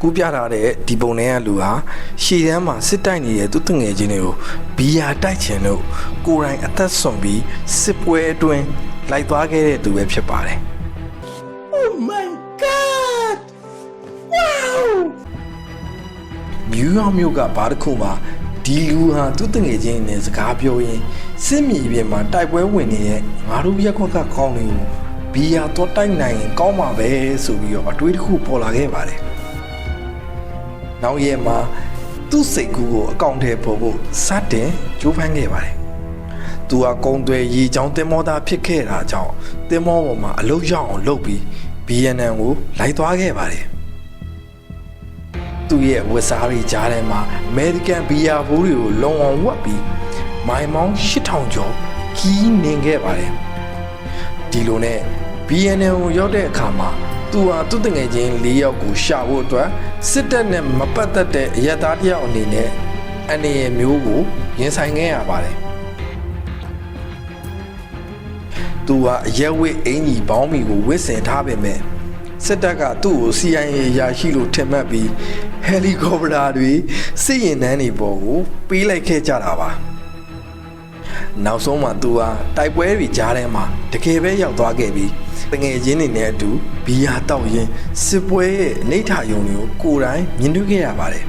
ကူးပြထားတဲ့ဒီပုံထဲကလူဟာရှေ့တန်းမှာစစ်တိုက်နေတဲ့သူတငယ်ချင်းတွေကိုဘီယာတိုက်ချင်လို့ကိုယ်တိုင်အသက်ဆုံးပြီးစစ်ပွဲအတွင်းလိုက်သွားခဲ့တဲ့သူပဲဖြစ်ပါတယ် Oh my god! Wow! နယူးယောက်မြို့ကဘာတစ်ခုမှာဒီလူဟာသူတငယ်ချင်းနဲ့စကားပြောရင်းစစ်မြေပြင်မှာတိုက်ပွဲဝင်နေတဲ့ငါတို့ရက်ခွက်ကကောင်းတွေကိုဘီယာတော့တိုက်နိုင်ရင်ကောင်းမှာပဲဆိုပြီးတော့အတွေးတစ်ခုပေါ်လာခဲ့ပါတယ်နောက်ရက်မှာသူ့စိတ်ကူးကိုအကောင့်ထဲပေါ်ဖို့စတင်ကြိုးပမ်းခဲ့ပါတယ်။သူဟာကုန်းသွဲရေချောင်းတင်မောသားဖြစ်ခဲ့တာကြောင့်တင်မောပေါ်မှာအလုတ်ရောက်အောင်လုပ်ပြီး BNN ကိုလိုက်သွားခဲ့ပါတယ်။သူ့ရဲ့ဝက်စားရီကြားထဲမှာ American ဘီယာဘိုးတွေကိုလုံအောင်ဝတ်ပြီးမိုင်မောင်း8000ကျော်ခီးနှင်ခဲ့ပါတယ်။ဒီလိုနဲ့ BNN ကိုရောက်တဲ့အခါမှာသူဟာသူ့တငယ်ချင်း၄ယောက်ကိုရှာဖို့အတွက်စစ်တပ်နဲ့မပတ်သက်တဲ့အရက်သားတယောက်အနေနဲ့အနေရမျိုးကိုရင်ဆိုင်ခဲ့ရပါတယ်။သူဟာအရက်ဝိတ်အင်ကြီးပေါင်းမီကိုဝစ်ဆင်ထားပေမဲ့စစ်တပ်ကသူ့ကို CIA ရာရှိလို့ထင်မှတ်ပြီးဟယ်လီကော်ပတာတွေစစ်ရင်တန်းတွေပေါ်ကိုပေးလိုက်ခဲ့ကြတာပါ။နောက်ဆုံးမှာသူဟာတိုက်ပွဲတွေကြားထဲမှာတကယ်ပဲရောက်သွားခဲ့ပြီးတငယ်ချင်းတွေနဲ့အတူဘီယာတောက်ရင်းစစ်ပွဲရဲ့အနိဋ္ဌာယုံတွေကိုကိုယ်တိုင်မြင်တွေ့ခဲ့ရပါတယ်။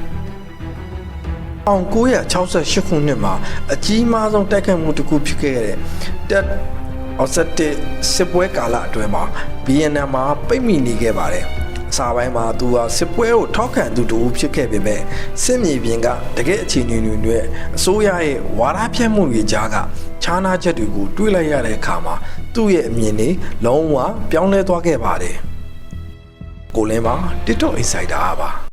1968ခုနှစ်မှာအကြီးမားဆုံးတိုက်ခိုက်မှုတစ်ခုဖြစ်ခဲ့တဲ့တက်အော်စတစ်စစ်ပွဲကာလအတွင်းမှာ BNN မှာပိတ်မိနေခဲ့ပါတယ်။အစာပိုင်းမှာသူဟာစစ်ပွဲကိုထောက်ခံသူတူဖြစ်ခဲ့ပေမဲ့စစ်မြေပြင်ကတကယ်အခြေအနေတွေနဲ့အစိုးရရဲ့ဝါဒဖြန့်မှုတွေကြားကခြားနာချက်တွေကိုတွေးလိုက်ရတဲ့အခါမှာသူ့ရဲ့အမြင်တွေလုံးဝပြောင်းလဲသွားခဲ့ပါတယ်။ကိုလင်းပါ TikTok Insider ပါ